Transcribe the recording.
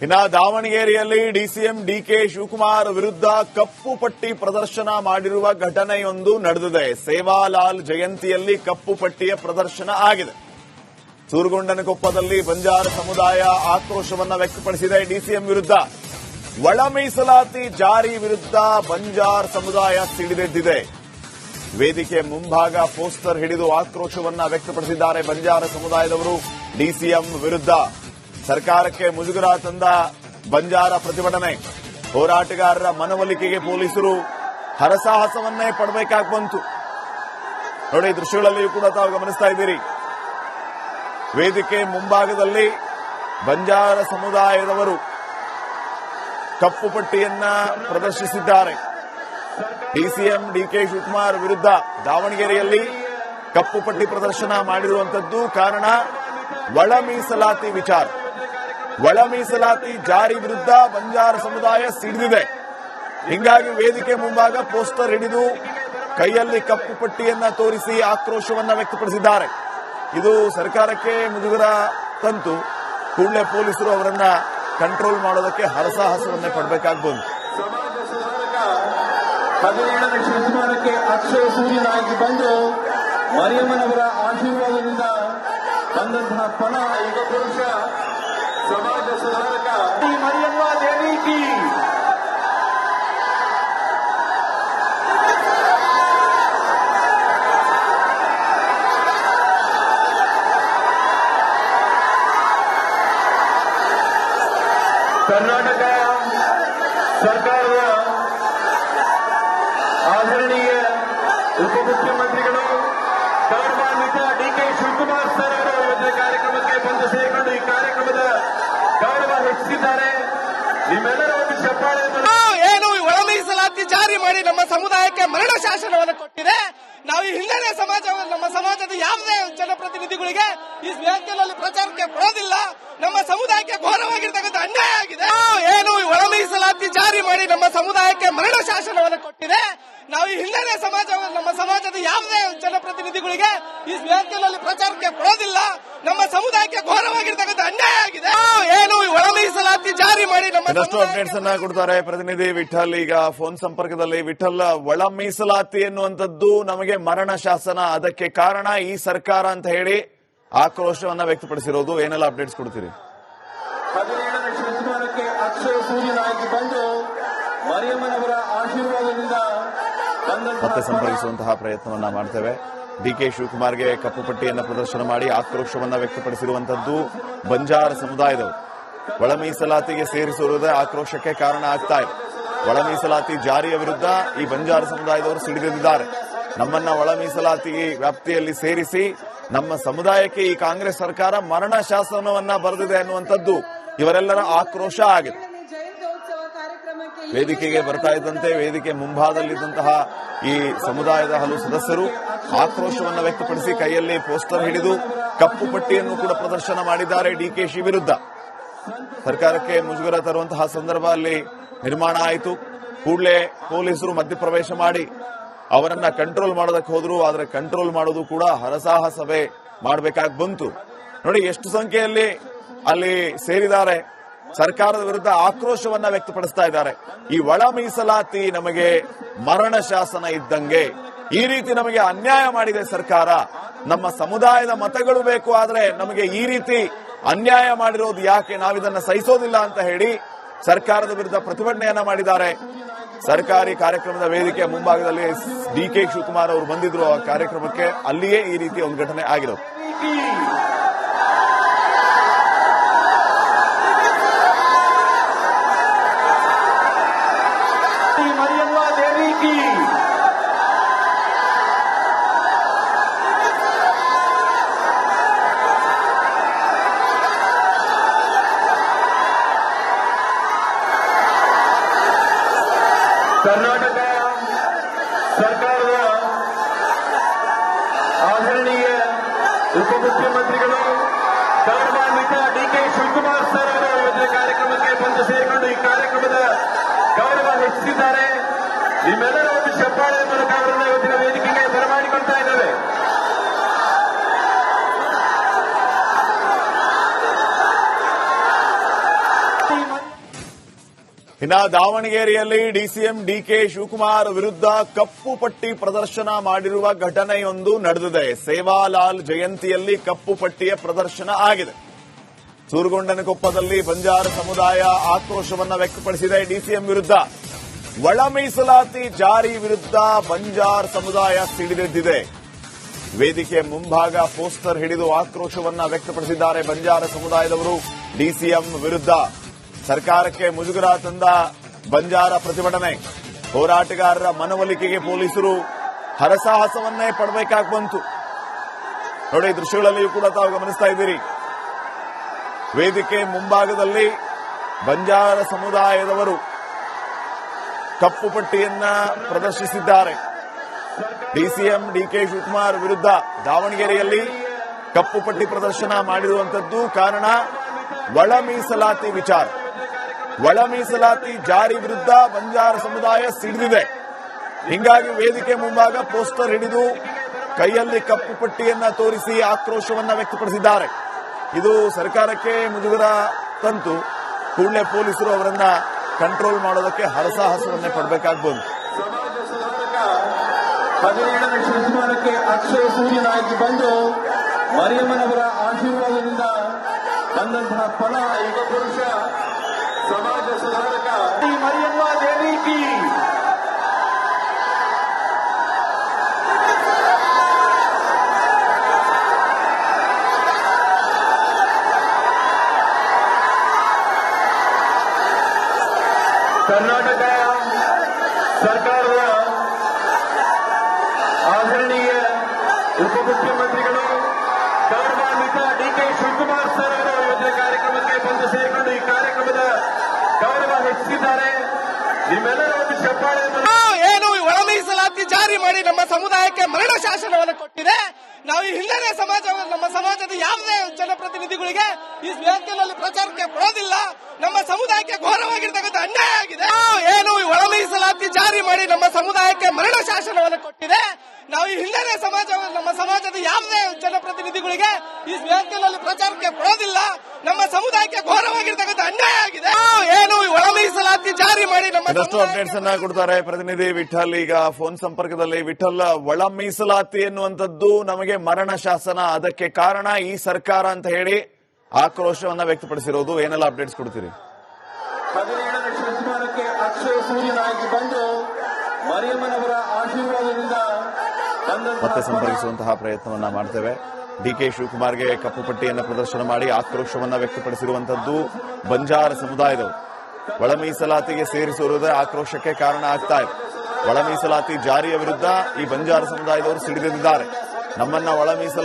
ಇನ್ನ ದಾವಣಗೆರೆಯಲ್ಲಿ DCM DK Shivakumar ವಿರುದ್ಧ ಕಪ್ಪು ಪಟ್ಟಿ ಪ್ರದರ್ಶನ ಮಾಡಿರುವ ಘಟನೆಯೊಂದು ನಡೆದಿದೆ. ಸೇವಾಲಾಲ್ ಜಯಂತಿಯಲ್ಲಿ ಕಪ್ಪು ಪಟ್ಟಿಯ ಪ್ರದರ್ಶನ ಆಗಿದೆ. ಸೂರಗೊಂಡನಕೊಪ್ಪದಲ್ಲಿ ಬಂಜಾರ ಸಮುದಾಯ ಆಕ್ರೋಶವನ್ನ ವ್ಯಕ್ತಪಡಿಸಿದೆ. ಡಿಸಿಎಂ ವಿರುದ್ಧ ಒಳ ಮೀಸಲಾತಿ ಜಾರಿ ವಿರುದ್ಧ ಬಂಜಾರ ಸಮುದಾಯ ಸಿಡಿದೆದ್ದಿದೆ. ವೇದಿಕೆ ಮುಂಭಾಗ ಪೋಸ್ಟರ್ ಹಿಡಿದು ಆಕ್ರೋಶವನ್ನ ವ್ಯಕ್ತಪಡಿಸಿದ್ದಾರೆ ಬಂಜಾರ ಸಮುದಾಯದವರು. ಡಿಸಿಎಂ ವಿರುದ್ಧ ಸರ್ಕಾರಕ್ಕೆ ಮುಜುಗರ ತಂದ ಬಂಜಾರ ಪ್ರತಿಭಟನೆ. ಹೋರಾಟಗಾರರ ಮನವೊಲಿಕೆಗೆ ಪೊಲೀಸರು ಹರಸಾಹಸವನ್ನೇ ಪಡಬೇಕಾಗಿ ಬಂತು. ನೋಡಿ, ದೃಶ್ಯಗಳಲ್ಲಿಯೂ ಕೂಡ ತಾವು ಗಮನಿಸ್ತಾ ಇದ್ದೀರಿ. ವೇದಿಕೆ ಮುಂಭಾಗದಲ್ಲಿ ಬಂಜಾರ ಸಮುದಾಯದವರು ಕಪ್ಪು ಪಟ್ಟಿಯನ್ನ ಪ್ರದರ್ಶಿಸಿದ್ದಾರೆ. ಡಿಸಿಎಂ ಡಿಕೆ ಶಿವಕುಮಾರ್ ವಿರುದ್ಧ ದಾವಣಗೆರೆಯಲ್ಲಿ ಕಪ್ಪು ಪಟ್ಟಿ ಪ್ರದರ್ಶನ ಮಾಡಿರುವಂತದ್ದು ಕಾರಣ ಒಳ ಮೀಸಲಾತಿ ವಿಚಾರ. ಒಳ ಮೀಸಲಾತಿ ಜಾರಿ ವಿರುದ್ಧ ಬಂಜಾರ ಸಮುದಾಯ ಸಿಡಿದಿದೆ. ಹಿಂಗಾಗಿ ವೇದಿಕೆ ಮುಂಭಾಗ ಪೋಸ್ಟರ್ ಹಿಡಿದು ಕೈಯಲ್ಲಿ ಕಪ್ಪು ಪಟ್ಟಿಯನ್ನ ತೋರಿಸಿ ಆಕ್ರೋಶವನ್ನ ವ್ಯಕ್ತಪಡಿಸಿದ್ದಾರೆ. ಇದು ಸರ್ಕಾರಕ್ಕೆ ಮುಜುಗರ ತಂತು. ಕೂಡಲೇ ಪೊಲೀಸರು ಅವರನ್ನ ಕಂಟ್ರೋಲ್ ಮಾಡೋದಕ್ಕೆ ಹರಸಾಹಸವನ್ನೇ ಪಡಬೇಕಾಗಿ ಬಂತು. 17ನೇ ಶತಮಾನಕ್ಕೆ ಅಕ್ಷಯ ಸೂರ್ಯನಾಗಿ ಬಂದು ಮರಿಯಮ್ಮನವರ ಆಶೀರ್ವಾದದಿಂದ ಬಂದಂತಹ ಪಣ ಯುಗ ಪುರುಷ ಸಮಾಜ ಸುಧಾರಕ ಮರಿಯಮ್ಮ ದೇವಿ ಕಿ. ಕರ್ನಾಟಕ ಸರ್ಕಾರದ ಆದರಣೀಯ ಉಪಮುಖ್ಯಮಂತ್ರಿಗಳು ಗೌರವಾನ್ವಿತ ಡಿಕೆ ಶಿವಕುಮಾರ್ ಸರ್ ಅವರು ಇವತ್ತಿನ ಕಾರ್ಯಕ್ರಮಕ್ಕೆ ಬಂದು ಸೇರಿಕೊಂಡು ಈ ಕಾರ್ಯಕ್ರಮದ ಗೌರವ ಹೆಚ್ಚಿಸಿದ್ದಾರೆ. ನಿಮ್ಮೆಲ್ಲರ ಒಂದು ಚಪ್ಪಾಳೆ. ಏನು ಒಳ ಮೀಸಲಾತಿ ಜಾರಿ ಮಾಡಿ ನಮ್ಮ ಸಮುದಾಯಕ್ಕೆ ಮರಣ ಶಾಸನವನ್ನು ಕೊಟ್ಟಿದೆ. ನಾವು ಈ ಹಿಂದಿನ ನಮ್ಮ ಸಮಾಜದ ಯಾವುದೇ ಜನಪ್ರತಿನಿಧಿಗಳಿಗೆ ಈ ವೇದಿಕೆಯಲ್ಲಿ ಪ್ರಚಾರಕ್ಕೆ ಬರೋದಿಲ್ಲ. ನಮ್ಮ ಸಮುದಾಯಕ್ಕೆ ಘೋರವಾಗಿರ್ತಕ್ಕಂಥ ಅನ್ಯಾಯ ಆಗಿದೆ. ಏನು ಒಳ ಮೀಸಲಾತಿ ಜಾರಿ ಮಾಡಿ ನಮ್ಮ ಸಮುದಾಯಕ್ಕೆ ಮರಣ ಶಾಸನವನ್ನು ಕೊಟ್ಟಿದೆ. ನಾವು ಈ ಹಿಂದಿನ ನಮ್ಮ ಸಮಾಜದ ಯಾವುದೇ ಜನಪ್ರತಿನಿಧಿಗಳಿಗೆ ಈ ವೇದಿಕೆಯಲ್ಲಿ ಪ್ರಚಾರಕ್ಕೆ ಬರೋದಿಲ್ಲ. ನಮ್ಮ ಸಮುದಾಯಕ್ಕೆ ಘೋರವಾಗಿರ್ತಕ್ಕಂಥ ಅನ್ಯಾಯ ಆಗಿದೆ. ಏನು ಒಳ ಮೀಸಲಾತಿ ಜಾರಿ ಮಾಡಿ ಇನ್ನಷ್ಟು ಅಪ್ಡೇಟ್ಸ್ ಅನ್ನ ಕೊಡ್ತಾರೆ ಪ್ರತಿನಿಧಿ ವಿಠಲ್. ಈಗ ಫೋನ್ ಸಂಪರ್ಕದಲ್ಲಿ ವಿಠಲ್, ಒಳ ಮೀಸಲಾತಿ ಎನ್ನುವಂಥದ್ದು ನಮಗೆ ಮರಣ ಶಾಸನ, ಅದಕ್ಕೆ ಕಾರಣ ಈ ಸರ್ಕಾರ ಅಂತ ಹೇಳಿ ಆಕ್ರೋಶವನ್ನ ವ್ಯಕ್ತಪಡಿಸಿರೋದು. ಏನೆಲ್ಲ ಅಪ್ಡೇಟ್ಸ್ ಕೊಡ್ತೀರಿ? 17ನೇ ಶತಮಾನಕ್ಕೆ ಅಕ್ಷಯ ಸೂರ್ಯನಾಗಿ ಬಂದು ಮರಿಯಮ್ಮನವರ ಆಶೀರ್ವಾದದಿಂದ ಮತ್ತೆ ಸಂಪರ್ಕಿಸುವಂತಹ ಪ್ರಯತ್ನವನ್ನ ಮಾಡ್ತೇವೆ. ಡಿಕೆ ಶಿವಕುಮಾರ್ಗೆ ಕಪ್ಪು ಪಟ್ಟಿಯನ್ನ ಪ್ರದರ್ಶನ ಮಾಡಿ ಆಕ್ರೋಶವನ್ನ ವ್ಯಕ್ತಪಡಿಸಿರುವಂತದ್ದು ಬಂಜಾರ ಸಮುದಾಯದವರು. ಒಳ ಮೀಸಲಾತಿಗೆ ಸೇರಿಸಿರುವುದೇ ಆಕ್ರೋಶಕ್ಕೆ ಕಾರಣ ಆಗ್ತಾ ಇದೆ. ಒಳ ಮೀಸಲಾತಿ ಜಾರಿಯ ವಿರುದ್ಧ ಈ ಬಂಜಾರ ಸಮುದಾಯದವರು ಸಿಡಿದಿದ್ದಾರೆ. ನಮ್ಮನ್ನ ಒಳ ಮೀಸಲಾತಿ ವ್ಯಾಪ್ತಿಯಲ್ಲಿ ಸೇರಿಸಿ ನಮ್ಮ ಸಮುದಾಯಕ್ಕೆ ಈ ಕಾಂಗ್ರೆಸ್ ಸರ್ಕಾರ ಮರಣ ಶಾಸನವನ್ನ ಬರೆದಿದೆ ಅನ್ನುವಂಥದ್ದು ಇವರೆಲ್ಲರ ಆಕ್ರೋಶ ಆಗಿದೆ. ವೇದಿಕೆಗೆ ಬರ್ತಾ ಇದ್ದಂತೆ ವೇದಿಕೆ ಮುಂಭಾಗದಲ್ಲಿದ್ದಂತಹ ಈ ಸಮುದಾಯದ ಹಲವು ಸದಸ್ಯರು ಆಕ್ರೋಶವನ್ನು ವ್ಯಕ್ತಪಡಿಸಿ ಕೈಯಲ್ಲಿ ಪೋಸ್ಟರ್ ಹಿಡಿದು ಕಪ್ಪು ಪಟ್ಟಿಯನ್ನು ಕೂಡ ಪ್ರದರ್ಶನ ಮಾಡಿದ್ದಾರೆ. ಡಿಕೆಶಿ ವಿರುದ್ಧ ಸರ್ಕಾರಕ್ಕೆ ಮುಜುಗರ ತರುವಂತಹ ಸಂದರ್ಭ ಅಲ್ಲಿ ನಿರ್ಮಾಣ ಆಯಿತು. ಕೂಡಲೇ ಪೊಲೀಸರು ಮಧ್ಯಪ್ರವೇಶ ಮಾಡಿ ಅವರನ್ನ ಕಂಟ್ರೋಲ್ ಮಾಡೋದಕ್ಕೆ ಹೋದ್ರು. ಆದರೆ ಕಂಟ್ರೋಲ್ ಮಾಡೋದು ಕೂಡ ಹರಸಾಹಸವೇ ಮಾಡಬೇಕಾಗಿ ಬಂತು. ನೋಡಿ, ಎಷ್ಟು ಸಂಖ್ಯೆಯಲ್ಲಿ ಅಲ್ಲಿ ಸೇರಿದ್ದಾರೆ. ಸರ್ಕಾರದ ವಿರುದ್ಧ ಆಕ್ರೋಶವನ್ನ ವ್ಯಕ್ತಪಡಿಸ್ತಾ ಇದ್ದಾರೆ. ಈ ಒಳ ಮೀಸಲಾತಿ ನಮಗೆ ಮರಣ ಶಾಸನ ಇದ್ದಂಗೆ, ಈ ರೀತಿ ನಮಗೆ ಅನ್ಯಾಯ ಮಾಡಿದೆ ಸರ್ಕಾರ. ನಮ್ಮ ಸಮುದಾಯದ ಮತಗಳು ಬೇಕು, ಆದ್ರೆ ನಮಗೆ ಈ ರೀತಿ ಅನ್ಯಾಯ ಮಾಡಿರೋದು ಯಾಕೆ, ನಾವಿದನ್ನ ಸಹಿಸೋದಿಲ್ಲ ಅಂತ ಹೇಳಿ ಸರ್ಕಾರದ ವಿರುದ್ಧ ಪ್ರತಿಭಟನೆಯನ್ನ ಮಾಡಿದ್ದಾರೆ. ಸರ್ಕಾರಿ ಕಾರ್ಯಕ್ರಮದ ವೇದಿಕೆ ಮುಂಭಾಗದಲ್ಲಿ ಡಿಕೆ ಶಿವಕುಮಾರ್ ಅವರು ಬಂದಿದ್ರು ಆ ಕಾರ್ಯಕ್ರಮಕ್ಕೆ. ಅಲ್ಲಿಯೇ ಈ ರೀತಿ ಒಂದು ಘಟನೆ ಆಗಿರೋದು. ಕರ್ನಾಟಕ ಸರ್ಕಾರದ ಆದರಣೀಯ ಉಪಮುಖ್ಯಮಂತ್ರಿಗಳು ಗೌರವಾನ್ವಿತ ಡಿಕೆ ಶಿವಕುಮಾರ್ ಸರ್ ಅವರು ಇವತ್ತಿನ ಕಾರ್ಯಕ್ರಮಕ್ಕೆ ಬಂದು ಸೇರಿಕೊಂಡು ಈ ಕಾರ್ಯಕ್ರಮದ ಗೌರವ ಹೆಚ್ಚಿಸಿದ್ದಾರೆ. ನಿಮ್ಮೆಲ್ಲರ ಒಂದು ಚಪ್ಪಾಳೆ ಮೂಲಕ ಅವರನ್ನು ಇವತ್ತಿನ ವೇದಿಕೆಗೆ ಬರಮಾಡಿಕೊಳ್ತಾ ಇದ್ದೇವೆ. ಇನ್ನ ದಾವಣಗೆರೆಯಲ್ಲಿ ಡಿಸಿಎಂ ಡಿಕೆ ಶಿವಕುಮಾರ್ ವಿರುದ್ಧ ಕಪ್ಪು ಪಟ್ಟಿ ಪ್ರದರ್ಶನ ಮಾಡಿರುವ ಘಟನೆಯೊಂದು ನಡೆದಿದೆ. ಸೇವಾಲಾಲ್ ಜಯಂತಿಯಲ್ಲಿ ಕಪ್ಪು ಪಟ್ಟಿಯ ಪ್ರದರ್ಶನ ಆಗಿದೆ. ಸೂರಗೊಂಡನಕೊಪ್ಪದಲ್ಲಿ ಬಂಜಾರ ಸಮುದಾಯ ಆಕ್ರೋಶವನ್ನ ವ್ಯಕ್ತಪಡಿಸಿದೆ. ಡಿಸಿಎಂ ವಿರುದ್ಧ ಒಳ ಮೀಸಲಾತಿ ಜಾರಿ ವಿರುದ್ಧ ಬಂಜಾರ ಸಮುದಾಯ ಸಿಡಿದೆದ್ದಿದೆ. ವೇದಿಕೆ ಮುಂಭಾಗ ಪೋಸ್ಟರ್ ಹಿಡಿದು ಆಕ್ರೋಶವನ್ನ ವ್ಯಕ್ತಪಡಿಸಿದ್ದಾರೆ ಬಂಜಾರ ಸಮುದಾಯದವರು. ಡಿಸಿಎಂ ವಿರುದ್ಧ ಸರ್ಕಾರಕ್ಕೆ ಮುಜುಗರ ತಂದ ಬಂಜಾರ ಪ್ರತಿಭಟನೆ. ಹೋರಾಟಗಾರರ ಮನವೊಲಿಕೆಗೆ ಪೊಲೀಸರು ಹರಸಾಹಸವನ್ನೇ ಪಡಬೇಕಾಗಿ ಬಂತು. ನೋಡಿ, ದೃಶ್ಯಗಳಲ್ಲಿಯೂ ಕೂಡ ತಾವು ಗಮನಿಸ್ತಾ ಇದ್ದೀರಿ. ವೇದಿಕೆ ಮುಂಭಾಗದಲ್ಲಿ ಬಂಜಾರ ಸಮುದಾಯದವರು ಕಪ್ಪು ಪಟ್ಟಿಯನ್ನ ಪ್ರದರ್ಶಿಸಿದ್ದಾರೆ. ಡಿಸಿಎಂ ಡಿಕೆ ಶಿವಕುಮಾರ್ ವಿರುದ್ಧ ದಾವಣಗೆರೆಯಲ್ಲಿ ಕಪ್ಪು ಪಟ್ಟಿ ಪ್ರದರ್ಶನ ಮಾಡಿರುವಂತದ್ದು ಕಾರಣ ಒಳ ಮೀಸಲಾತಿ ವಿಚಾರ. ಒಳ ಮೀಸಲಾತಿ ಜಾರಿ ವಿರುದ್ಧ ಬಂಜಾರ ಸಮುದಾಯ ಸಿಡಿದಿದೆ. ಹಿಂಗಾಗಿ ವೇದಿಕೆ ಮುಂಭಾಗ ಪೋಸ್ಟರ್ ಹಿಡಿದು ಕೈಯಲ್ಲಿ ಕಪ್ಪು ಪಟ್ಟಿಯನ್ನ ತೋರಿಸಿ ಆಕ್ರೋಶವನ್ನ ವ್ಯಕ್ತಪಡಿಸಿದ್ದಾರೆ. ಇದು ಸರ್ಕಾರಕ್ಕೆ ಮುಜುಗರ ತಂತು. ಕೂಡಲೇ ಪೊಲೀಸರು ಅವರನ್ನ ಕಂಟ್ರೋಲ್ ಮಾಡೋದಕ್ಕೆ ಹರಸಾಹಸವನ್ನೇ ಪಡಬೇಕಾಗ್ಬೋದು. ಸಮಾಜ ಸುಧಾರಕ 17ನೇ ಶತಮಾನಕ್ಕೆ ಅಕ್ಷಯ ಸೂರ್ಯನಾಗಿ ಬಂದು ಮರಿಯಮ್ಮನವರ ಆಶೀರ್ವಾದದಿಂದ ಬಂದಂತಹ ಫಲ ಯುಗ ಪುರುಷ ಸಮಾಜ ಸುಧಾರಕ ಮರಿಯಮ್ಮ ದೇವಿ ಕಿ. ಕರ್ನಾಟಕ ಸರ್ಕಾರದ ಆದರಣೀಯ ಉಪಮುಖ್ಯಮಂತ್ರಿಗಳು ಗೌರವಾನ್ವಿತ ಡಿಕೆ ಶಿವಕುಮಾರ್ ಸರ್ ಅವರು ಇವತ್ತಿನ ಕಾರ್ಯಕ್ರಮಕ್ಕೆ ಬಂದು ಸೇರಿಕೊಂಡು ಈ ಕಾರ್ಯಕ್ರಮದ ಗೌರವ ಹೆಚ್ಚಿಸಿದ್ದಾರೆ. ನಿಮ್ಮೆಲ್ಲರ ಒಂದು ಚಪ್ಪಾಳೆ. ಏನು ಒಳ ಮೀಸಲಾತಿ ಜಾರಿ ಮಾಡಿ ನಮ್ಮ ಸಮುದಾಯಕ್ಕೆ ಮರಣ ಶಾಸನವನ್ನು ಕೊಟ್ಟಿದೆ. ನಾವು ಈ ಹಿಂದೆನೇ ನಮ್ಮ ಸಮಾಜದ ಯಾವುದೇ ಜನಪ್ರತಿನಿಧಿಗಳಿಗೆ ಈ ವೇದಿಕೆಯಲ್ಲಿ ಪ್ರಚಾರಕ್ಕೆ ಕೊಡೋದಿಲ್ಲ. ನಮ್ಮ ಸಮುದಾಯಕ್ಕೆ ಘೋರವಾಗಿರ್ತಕ್ಕಂಥ ಅನ್ಯಾಯ ಆಗಿದೆ. ಏನು ಒಳ ಮೀಸಲಾತಿ ಜಾರಿ ಮಾಡಿ ನಮ್ಮ ಸಮುದಾಯಕ್ಕೆ ಮರಣ ಶಾಸನವನ್ನು ಕೊಟ್ಟಿದೆ. ನಾವು ಈ ಹಿಂದೆನೇ ನಮ್ಮ ಸಮಾಜದ ಯಾವುದೇ ಜನಪ್ರತಿನಿಧಿಗಳಿಗೆ ಈ ವೇದಿಕೆಯಲ್ಲಿ ಪ್ರಚಾರಕ್ಕೆ ಕೊಡೋದಿಲ್ಲ. ನಮ್ಮ ಸಮುದಾಯಕ್ಕೆ ಘೋರವಾಗಿರ್ತಕ್ಕಂಥ ಅನ್ಯಾಯ ಆಗಿದೆ. ಏನು ಒಳ ಮೀಸಲಾತಿ ಜಾರಿ ಮಾಡಿ ಇನ್ನಷ್ಟು ಅಪ್ಡೇಟ್ಸ್ ಅನ್ನ ಕೊಡ್ತಾರೆ ಪ್ರತಿನಿಧಿ ವಿಠಲ್. ಈಗ ಫೋನ್ ಸಂಪರ್ಕದಲ್ಲಿ ವಿಠಲ್, ಒಳ ಮೀಸಲಾತಿ ಎನ್ನುವಂಥದ್ದು ನಮಗೆ ಮರಣ ಶಾಸನ, ಅದಕ್ಕೆ ಕಾರಣ ಈ ಸರ್ಕಾರ ಅಂತ ಹೇಳಿ ಆಕ್ರೋಶವನ್ನ ವ್ಯಕ್ತಪಡಿಸಿರೋದು. ಏನೆಲ್ಲ ಅಪ್ಡೇಟ್ಸ್ ಕೊಡ್ತೀರಿ? 17ನೇ ಶತಮಾನಕ್ಕೆ ಅಕ್ಷಯ ಸೂರ್ಯನಾಗಿ ಬಂದು ಮರಿಯಮ್ಮನವರ ಆಶೀರ್ವಾದದಿಂದ ಮತ್ತೆ ಸಂಪರ್ಕಿಸುವಂತಹ ಪ್ರಯತ್ನವನ್ನ ಮಾಡ್ತೇವೆ. ಡಿಕೆ ಶಿವಕುಮಾರ್ಗೆ ಕಪ್ಪು ಪಟ್ಟಿಯನ್ನು ಪ್ರದರ್ಶನ ಮಾಡಿ ಆಕ್ರೋಶವನ್ನ ವ್ಯಕ್ತಪಡಿಸಿರುವಂತದ್ದು ಬಂಜಾರ ಸಮುದಾಯದವರು. ಒಳ ಮೀಸಲಾತಿಗೆ ಸೇರಿಸಿರುವುದೇ ಆಕ್ರೋಶಕ್ಕೆ ಕಾರಣ ಆಗ್ತಾ ಇದೆ. ಒಳ ಮೀಸಲಾತಿ ಜಾರಿಯ ವಿರುದ್ಧ ಈ ಬಂಜಾರ ಸಮುದಾಯದವರು ಸಿಡಿದಿದ್ದಾರೆ. ನಮ್ಮನ್ನ ಒಳ ಮೀಸಲಾತಿ